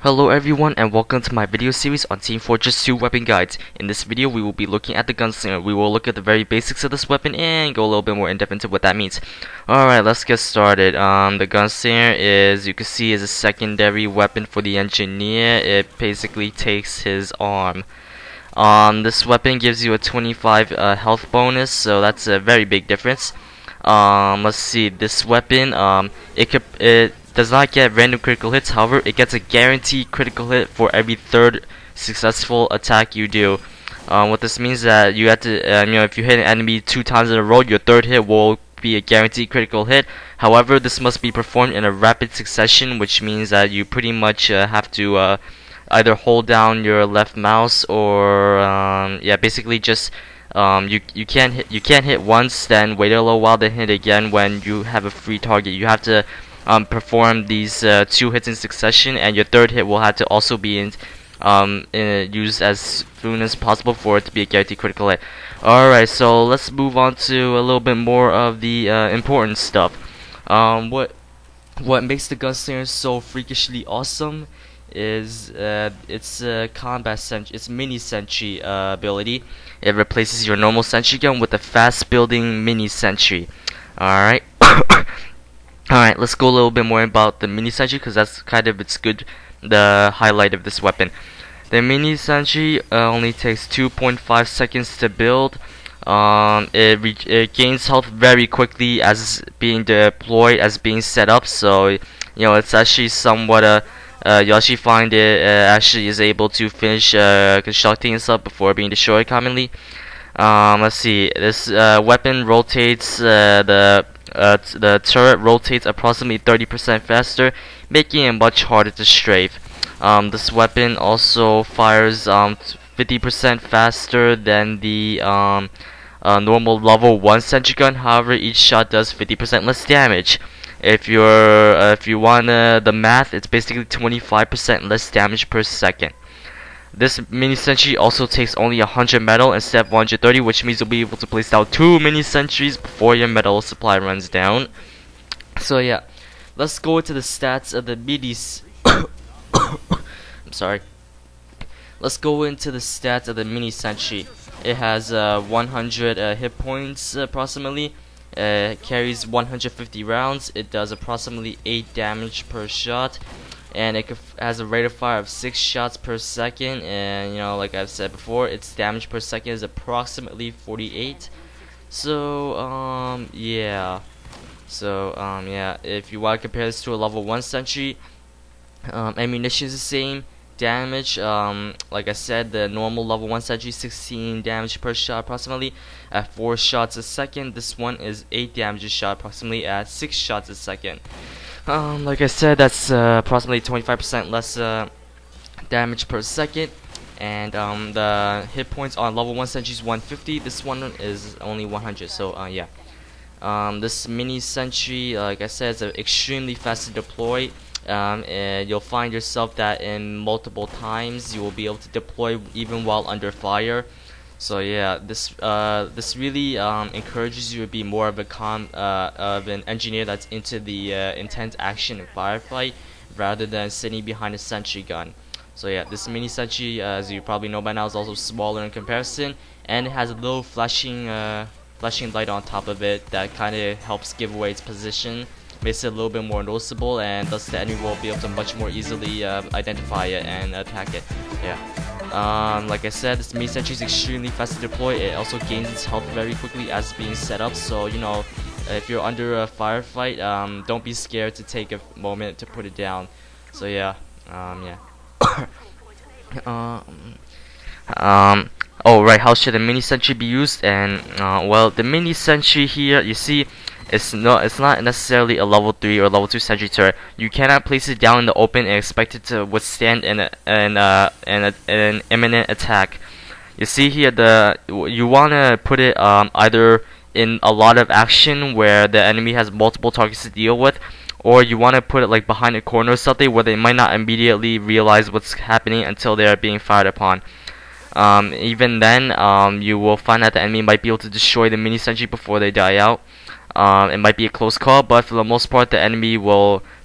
Hello everyone and welcome to my video series on Team Fortress 2 weapon guides. In this video we will be looking at the Gunslinger. We will look at the very basics of this weapon and go a little bit more in depth into what that means. Alright, let's get started. The Gunslinger is, you can see, is a secondary weapon for the engineer. It basically takes his arm. This weapon gives you a 25 health bonus, so that's a very big difference. Let's see, this weapon, it does not get random critical hits. However, it gets a guaranteed critical hit for every third successful attack you do. What this means is that you have to, if you hit an enemy 2 times in a row, your third hit will be a guaranteed critical hit. However, this must be performed in a rapid succession, which means that you pretty much have to either hold down your left mouse or basically just you can't hit once, then wait a little while, then hit again when you have a free target. You have to perform these 2 hits in succession, and your third hit will have to also be used as soon as possible for it to be a guaranteed critical hit. Alright, so let's move on to a little bit more of the important stuff. What makes the Gunslinger so freakishly awesome is its mini sentry ability. It replaces your normal sentry gun with a fast building mini sentry. Alright. Alright, let's go a little bit more about the mini sentry, because that's kind of the highlight of this weapon. The mini sentry only takes 2.5 seconds to build. It gains health very quickly as being deployed, as being set up. So it's actually somewhat you actually find it actually is able to finish constructing itself before being destroyed commonly. Let's see, this weapon rotates the turret rotates approximately 30% faster, making it much harder to strafe. This weapon also fires 50% faster than the normal level 1 sentry gun. However, each shot does 50% less damage. If you want the math, it's basically 25% less damage per second. This mini sentry also takes only 100 metal instead of 130, which means you'll be able to place down 2 mini sentries before your metal supply runs down. So yeah, let's go into the stats of the I'm sorry. Let's go into the stats of the mini sentry. It has 100 hit points approximately. Carries 150 rounds. It does approximately 8 damage per shot. And it has a rate of fire of 6 shots per second, and like I've said before, its damage per second is approximately 48. So yeah, if you want to compare this to a level 1 sentry, ammunition is the same. Damage, like I said, the normal level 1 sentry 16 damage per shot approximately at 4 shots a second. This one is 8 damage a shot approximately at 6 shots a second. Like I said, that's approximately 25% less damage per second, and the hit points on level 1 sentry is 150. This one is only 100. So yeah, this mini sentry, like I said, is extremely fast to deploy. And you'll find yourself that in multiple times you will be able to deploy even while under fire. So yeah, this really encourages you to be more of an engineer that's into the intense action and firefight rather than sitting behind a sentry gun. So yeah, this mini sentry, as you probably know by now, is also smaller in comparison, and it has a little flashing light on top of it that kind of helps give away its position, makes it a little bit more noticeable, and thus the enemy will be able to much more easily identify it and attack it. Yeah. Like I said, this mini sentry is extremely fast to deploy. It also gains its health very quickly as being set up. So if you're under a firefight, don't be scared to take a moment to put it down. So yeah, oh right, how should a mini sentry be used? And well, the mini sentry here, you see, it's not necessarily a level 3 or level 2 sentry turret. You cannot place it down in the open and expect it to withstand an imminent attack. You see here, you want to put it either in a lot of action where the enemy has multiple targets to deal with, or you want to put it like behind a corner or something where they might not immediately realize what's happening until they are being fired upon. Even then, you will find that the enemy might be able to destroy the mini sentry before they die out. It might be a close call, but for the most part, the enemy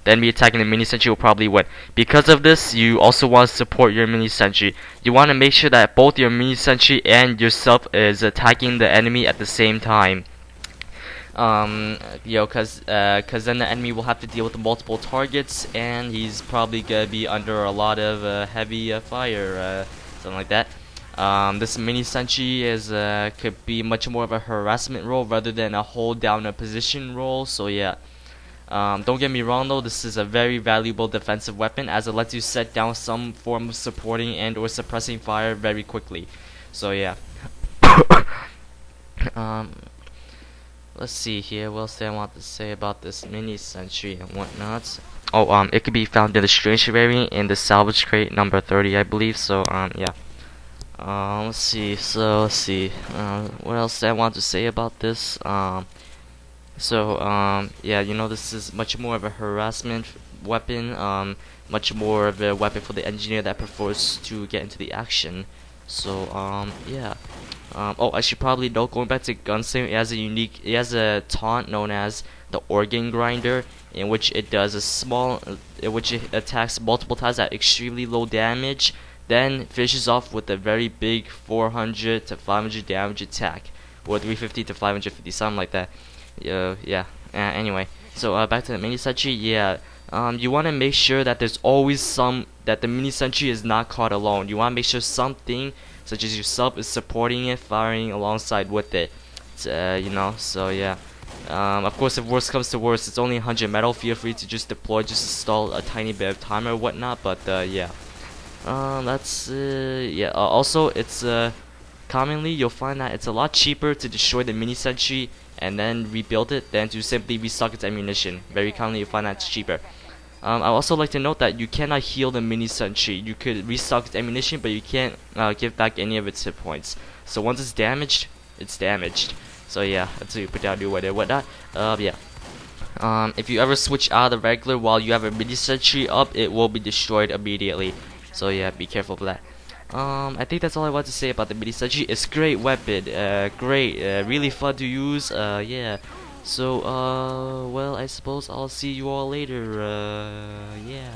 attacking the mini sentry will probably win. Because of this, you also want to support your mini sentry. You want to make sure that both your mini sentry and yourself is attacking the enemy at the same time. Cause then the enemy will have to deal with multiple targets, and he's probably gonna be under a lot of heavy fire, something like that. This mini sentry is could be much more of a harassment role rather than a hold down a position role. So yeah, don't get me wrong though, this is a very valuable defensive weapon as it lets you set down some form of supporting and or suppressing fire very quickly. So yeah. Let's see here. What else do I want to say about this mini sentry and whatnot? Oh, it could be found in the strange variant in the salvage crate number 30, I believe. So yeah. Let's see. What else do I want to say about this? Yeah, this is much more of a harassment weapon. Much more of a weapon for the engineer that prefers to get into the action. So yeah. Oh, I should probably note, going back to Gunslinger, it has a taunt known as the organ grinder, in which it does in which it attacks multiple times at extremely low damage, then finishes off with a very big 400 to 500 damage attack, or 350 to 550, something like that. Yeah. Anyway, so back to the mini sentry. Yeah. You want to make sure that there's always that the mini sentry is not caught alone. You want to make sure something such as yourself is supporting it, firing alongside with it. So yeah. Of course, if worst comes to worst, it's only 100 metal. Feel free to just deploy, just install a tiny bit of timer or whatnot. But yeah. Also, it's commonly you'll find that it's a lot cheaper to destroy the mini sentry and then rebuild it than to simply restock its ammunition. Very commonly you'll find that it's cheaper. I also like to note that you cannot heal the mini sentry. You could restock its ammunition, but you can't give back any of its hit points. So once it's damaged, it's damaged. So yeah, until you put down new weapon and whatnot. Yeah. If you ever switch out of the regular while you have a mini sentry up, it will be destroyed immediately. So yeah, be careful of that. I think that's all I want to say about the mini sentry. It's a great weapon, really fun to use. Yeah. So well, I suppose I'll see you all later. Yeah.